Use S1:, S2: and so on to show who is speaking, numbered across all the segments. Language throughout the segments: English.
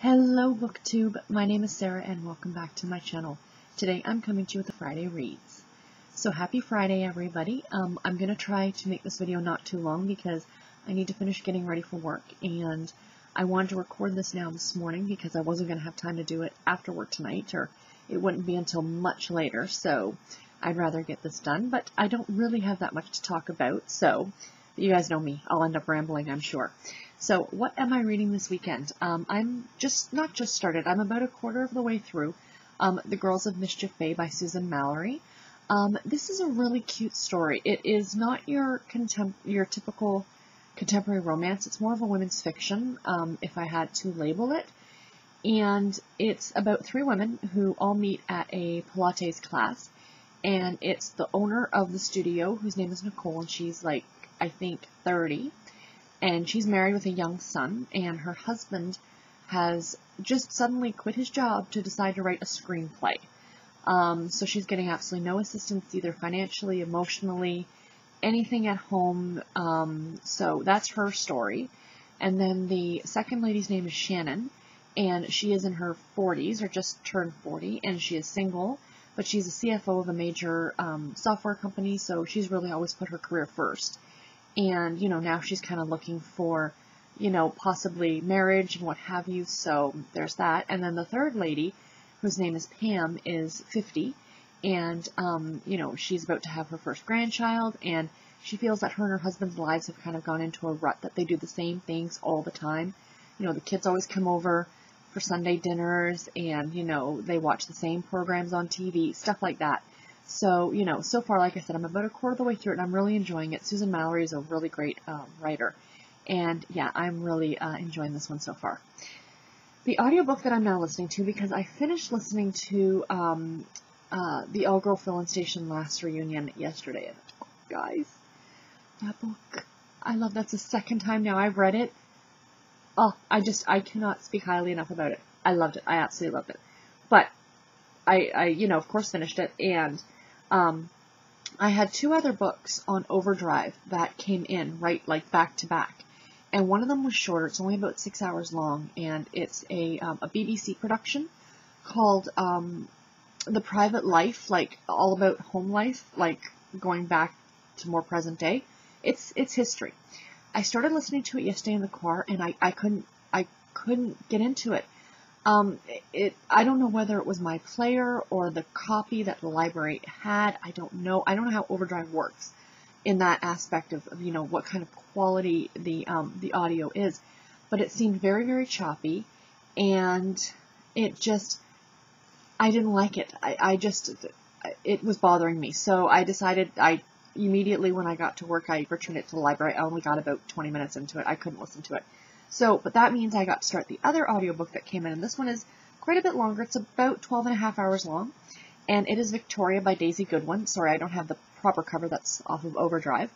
S1: Hello BookTube, my name is Sarah and welcome back to my channel. Today I'm coming to you with the Friday Reads. So happy Friday everybody. I'm going to try to make this video not too long because I need to finish getting ready for work, and I wanted to record this now this morning because I wasn't going to have time to do it after work tonight, or it wouldn't be until much later, so I'd rather get this done, but I don't really have that much to talk about, so you guys know me, I'll end up rambling, I'm sure. So what am I reading this weekend? I'm not just started, I'm about a quarter of the way through The Girls of Mischief Bay by Susan Mallery. This is a really cute story. It is not your typical contemporary romance. It's more of a women's fiction, if I had to label it. And it's about three women who all meet at a Pilates class. And it's the owner of the studio, whose name is Nicole, and she's like, I think, 30. And she's married with a young son, and her husband has just suddenly quit his job to decide to write a screenplay. So she's getting absolutely no assistance, either financially, emotionally, anything at home. So that's her story. And then the second lady's name is Shannon, and she is in her 40s, or just turned 40, and she is single, but she's a CFO of a major software company, so she's really always put her career first. And, now she's kind of looking for, possibly marriage and what have you, so there's that. And then the third lady, whose name is Pam, is 50, and, she's about to have her first grandchild, and she feels that her and her husband's lives have kind of gone into a rut, that they do the same things all the time. The kids always come over for Sunday dinners, and, they watch the same programs on TV, stuff like that. So, so far, like I said, I'm about a quarter of the way through it, and I'm really enjoying it. Susan Mallery is a really great writer, and yeah, I'm really enjoying this one so far. The audiobook that I'm now listening to, because I finished listening to the All Girl Fill-In Station Last Reunion yesterday, and oh, guys, that book, I love. That's the second time now I've read it. Oh, I cannot speak highly enough about it. I loved it. I absolutely loved it. But I of course finished it, and I had two other books on Overdrive that came in, right, like back to back. And one of them was shorter. It's only about 6 hours long, and it's a BBC production called The Private Life, like all about home life, like going back to more present day. It's history. I started listening to it yesterday in the car, and I couldn't get into it. I don't know whether it was my player or the copy that the library had. I don't know. I don't know how Overdrive works in that aspect of what kind of quality the audio is, but it seemed very, very choppy, and I didn't like it. It was bothering me. So I decided immediately when I got to work, I returned it to the library. I only got about 20 minutes into it. I couldn't listen to it. So, but that means I got to start the other audiobook that came in, and this one is quite a bit longer. It's about 12.5 hours long, and it is Victoria by Daisy Goodwin. Sorry, I don't have the proper cover. That's off of Overdrive,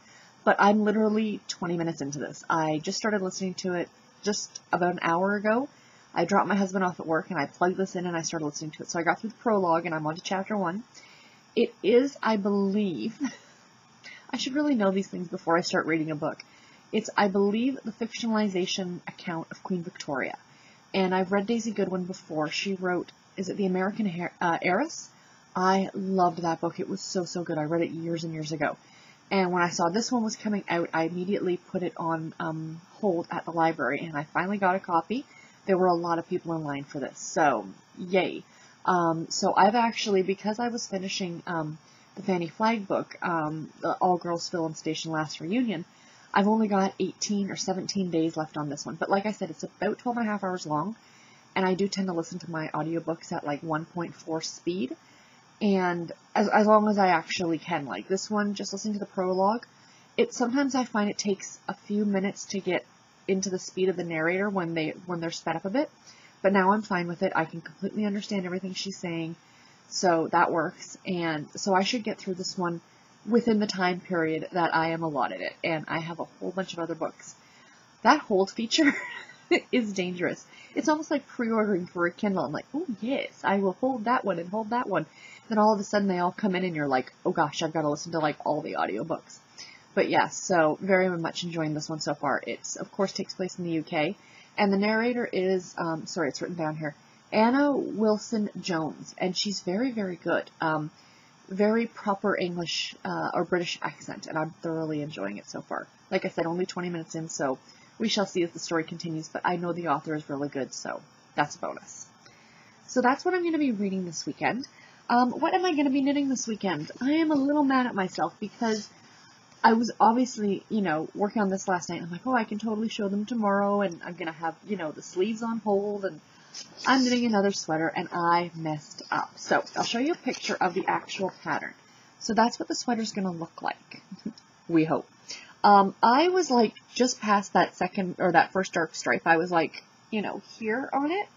S1: but I'm literally 20 minutes into this. I just started listening to it just about an hour ago. I dropped my husband off at work, and I plugged this in, and I started listening to it. So I got through the prologue, and I'm on to chapter 1. It is, I believe, I should really know these things before I start reading a book. It's, I believe, the fictionalization account of Queen Victoria. And I've read Daisy Goodwin before. She wrote, is it The American Heiress? I loved that book. It was so, so good. I read it years and years ago. And when I saw this one was coming out, I immediately put it on hold at the library, and I finally got a copy. There were a lot of people in line for this, so yay. So I've actually, because I was finishing the Fanny Flagg book, the All Girls Fill-In Station Last Reunion, I've only got 18 or 17 days left on this one. But like I said, it's about 12.5 hours long, and I do tend to listen to my audiobooks at like 1.4 speed, and as long as I actually can. Like this one, just listening to the prologue, sometimes I find it takes a few minutes to get into the speed of the narrator when they're sped up a bit, but now I'm fine with it. I can completely understand everything she's saying, so that works, and so I should get through this one within the time period that I am allotted it, and I have a whole bunch of other books. That hold feature is dangerous. It's almost like pre-ordering for a Kindle. I'm like, oh yes, I will hold that one and hold that one. Then all of a sudden they all come in and you're like, oh gosh, I've got to listen to like all the audiobooks. But yes, so very much enjoying this one so far. It's, of course, takes place in the UK, And the narrator is, sorry, it's written down here, Anna Wilson Jones, and she's very, very good. Very proper English or British accent, and I'm thoroughly enjoying it so far. Like I said, only 20 minutes in, so we shall see as the story continues, but I know the author is really good, so that's a bonus. So that's what I'm going to be reading this weekend. What am I going to be knitting this weekend? I am a little mad at myself because I was obviously, working on this last night. I'm like, oh, I can totally show them tomorrow, and I'm going to have, the sleeves on hold, and I'm knitting another sweater, and I messed up. So I'll show you a picture of the actual pattern. So that's what the sweater's going to look like, we hope. I was like just past that first dark stripe. I was like, here on it,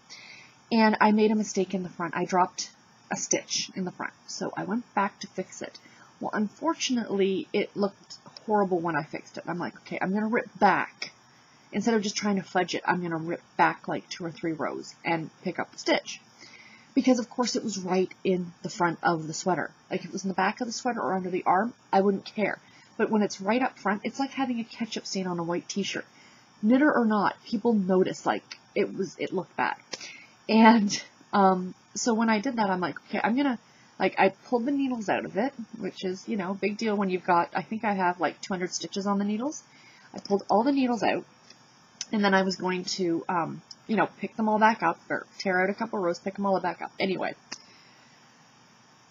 S1: and I made a mistake in the front. I dropped a stitch in the front, so I went back to fix it. Well, unfortunately, it looked horrible when I fixed it. I'm like, okay, I'm going to rip back. Instead of just trying to fudge it, I'm going to rip back like 2 or 3 rows and pick up the stitch. Because, of course, it was right in the front of the sweater. Like, if it was in the back of the sweater or under the arm, I wouldn't care. But when it's right up front, it's like having a ketchup stain on a white t-shirt. Knitter or not, people notice, like, it looked bad. And, so when I did that, I'm like, okay, I'm going to, I pulled the needles out of it, which is, big deal when you've got, I think I have like 200 stitches on the needles. I pulled all the needles out, and then I was going to, pick them all back up, or tear out a couple rows, pick them all back up. Anyway,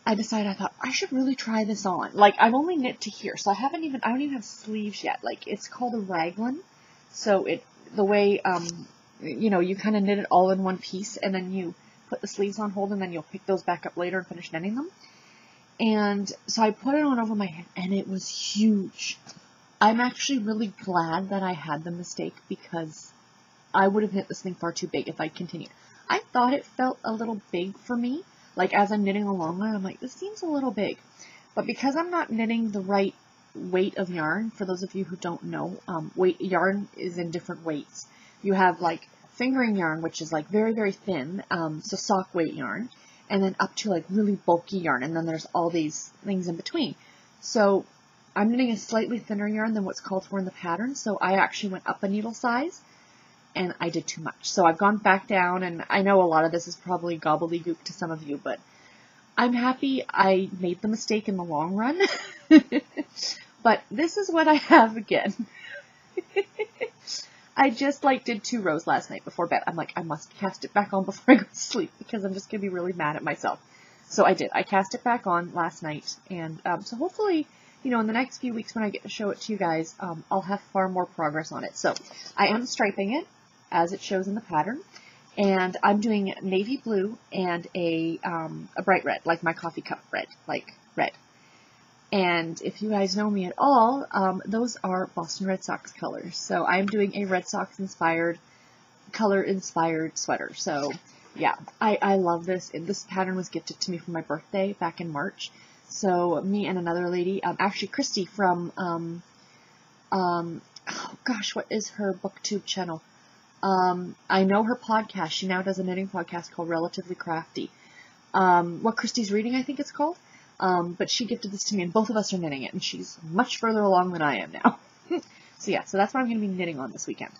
S1: I thought, I should really try this on. Like, I've only knit to here, so I don't even have sleeves yet. Like, it's called a raglan. So the way, you kind of knit it all in one piece, and then you put the sleeves on hold, and then you'll pick those back up later and finish knitting them. And so I put it on over my head, and it was huge. I'm actually really glad that I had the mistake, because I would have knit this thing far too big if I continued. I thought it felt a little big for me. Like, as I'm knitting along, I'm like, this seems a little big. But because I'm not knitting the right weight of yarn, for those of you who don't know, yarn is in different weights. You have, like, fingering yarn, which is, like, very, very thin, so sock weight yarn, and then up to, like, really bulky yarn, and then there's all these things in between. So I'm knitting a slightly thinner yarn than what's called for in the pattern, so I actually went up a needle size, and I did too much. So I've gone back down, and I know a lot of this is probably gobbledygook to some of you, but I'm happy I made the mistake in the long run. But this is what I have again. I just, did 2 rows last night before bed. I'm like, I must cast it back on before I go to sleep, because I'm just going to be really mad at myself. So I did. I cast it back on last night, and so hopefully, in the next few weeks when I get to show it to you guys, I'll have far more progress on it. So I am striping it, as it shows in the pattern, and I'm doing navy blue and a bright red, like my coffee cup red, like red. And if you guys know me at all, those are Boston Red Sox colors. So I'm doing a Red Sox color-inspired sweater. So yeah, I love this. This pattern was gifted to me for my birthday back in March. So me and another lady, actually Christy from, oh gosh, what is her booktube channel? I know her podcast. She now does a knitting podcast called Relatively Crafty. What Christy's Reading, I think it's called. But she gifted this to me, and both of us are knitting it, and she's much further along than I am now. So yeah, so that's what I'm going to be knitting on this weekend.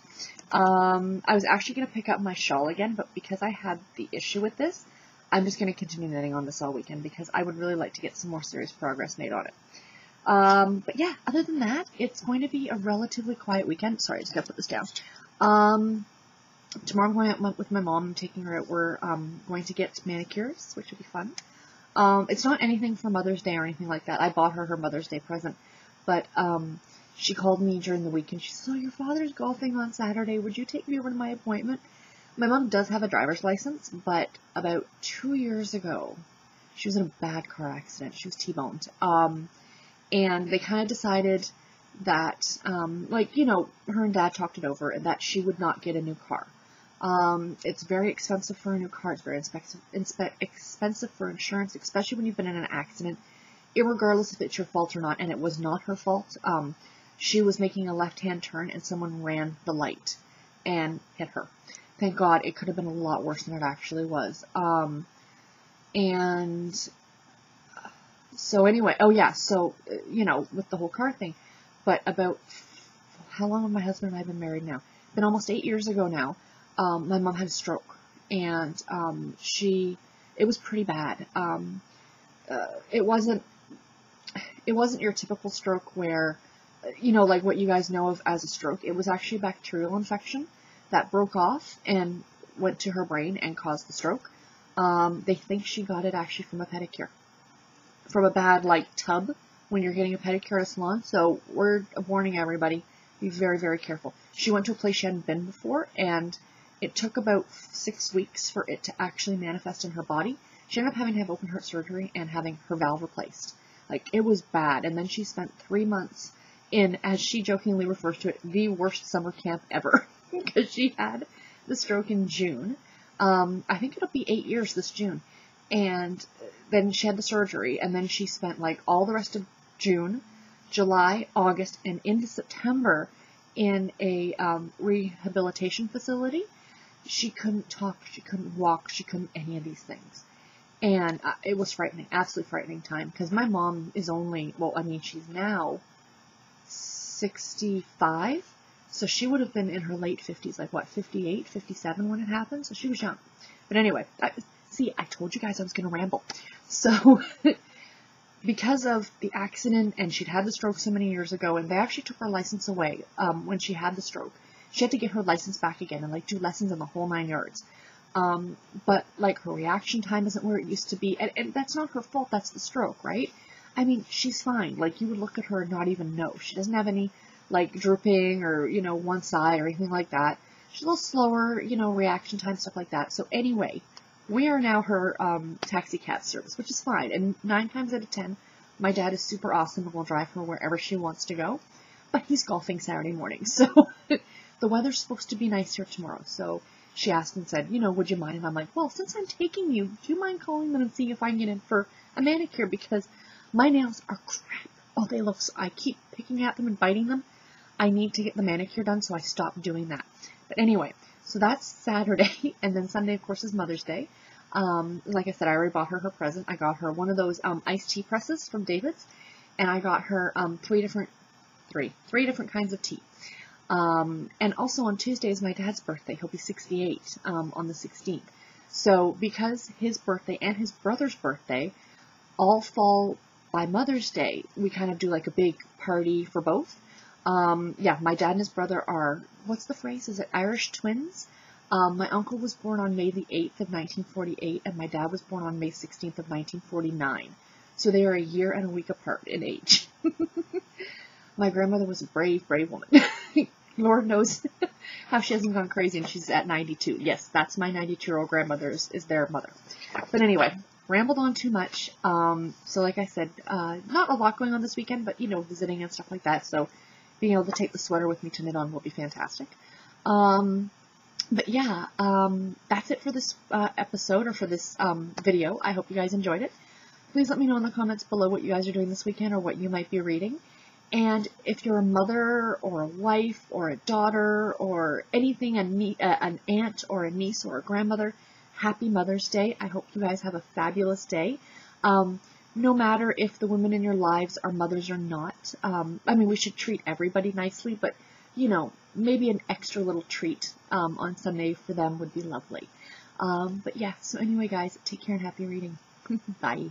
S1: I was actually going to pick up my shawl again, but because I had the issue with this, I'm just going to continue knitting on this all weekend, because I would really like to get some more serious progress made on it. But yeah, other than that, it's going to be a relatively quiet weekend. Sorry, I just got to put this down. Tomorrow I'm going out with my mom. I'm taking her out. We're going to get manicures, which will be fun. It's not anything for Mother's Day or anything like that. I bought her Mother's Day present. But she called me during the week, and she said, oh, your father's golfing on Saturday. Would you take me over to my appointment? My mom does have a driver's license, but about 2 years ago, she was in a bad car accident. She was T-boned. And they kind of decided that, her and Dad talked it over, and that she would not get a new car. It's very expensive for a new car. It's very expensive for insurance, especially when you've been in an accident, irregardless if it's your fault or not, and it was not her fault. She was making a left-hand turn, and someone ran the light and hit her. Thank God, it could have been a lot worse than it actually was. And so anyway, oh yeah, so, with the whole car thing, but about, how long have my husband and I been married now? Been almost 8 years ago now. my mom had a stroke, and it was pretty bad. It wasn't your typical stroke where, like what you guys know of as a stroke. It was actually a bacterial infection that broke off and went to her brain and caused the stroke. They think she got it actually from a pedicure, from a bad, like, tub when you're getting a pedicure at a salon. So we're warning everybody, be very, very careful. She went to a place she hadn't been before, and it took about 6 weeks for it to actually manifest in her body. She ended up having to have open heart surgery and having her valve replaced. Like, it was bad. And then she spent 3 months in, as she jokingly refers to it, the worst summer camp ever, because she had the stroke in June. I think it'll be 8 years this June. And then she had the surgery, and then she spent like all the rest of June, July, August, and into September in a rehabilitation facility. She couldn't talk, she couldn't walk, she couldn't any of these things. And it was frightening, absolutely frightening time, because my mom is only, well, I mean, she's now 65, so she would have been in her late 50s, like what, 58, 57 when it happened, so she was young. But anyway, see, I told you guys I was going to ramble. So, because of the accident, and she'd had the stroke so many years ago, and they actually took her license away when she had the stroke. She had to get her license back again and, like, do lessons in the whole 9 yards. But, like, her reaction time isn't where it used to be, and that's not her fault, that's the stroke, right? I mean, she's fine. Like, you would look at her and not even know. She doesn't have any, like, drooping or, one side or anything like that. She's a little slower, reaction time, stuff like that. So anyway, we are now her taxi cab service, which is fine. And 9 times out of 10, my dad is super awesome and will drive her wherever she wants to go. But he's golfing Saturday morning, so the weather's supposed to be nice here tomorrow. So she asked and said, would you mind? And I'm like, well, since I'm taking you, do you mind calling them and seeing if I can get in for a manicure? Because my nails are crap. Oh, they look, I keep picking at them and biting them. I need to get the manicure done, so I stopped doing that. But anyway, so that's Saturday, and then Sunday, of course, is Mother's Day. Like I said, I already bought her present. I got her one of those iced tea presses from David's, and I got her three different kinds of tea. And also on Tuesday is my dad's birthday. He'll be 68 on the 16th. So because his birthday and his brother's birthday all fall by Mother's Day, we kind of do like a big party for both. Yeah, my dad and his brother are, what's the phrase? Is it Irish twins? My uncle was born on May the 8th of 1948, and my dad was born on May 16th of 1949. So they are a year and a week apart in age. My grandmother was a brave, brave woman. Lord knows how she hasn't gone crazy, and she's at 92. Yes, that's my 92-year-old grandmother is their mother. But anyway, rambled on too much. So like I said, not a lot going on this weekend, but, visiting and stuff like that. So being able to take the sweater with me to knit on will be fantastic. But yeah, that's it for this episode, or for this video. I hope you guys enjoyed it. Please let me know in the comments below what you guys are doing this weekend, or what you might be reading. And if you're a mother, or a wife, or a daughter, or anything, an aunt, or a niece, or a grandmother, happy Mother's Day. I hope you guys have a fabulous day. No matter if the women in your lives are mothers or not. I mean, we should treat everybody nicely, but, maybe an extra little treat on Sunday for them would be lovely. But yeah, so anyway, guys, take care and happy reading. Bye.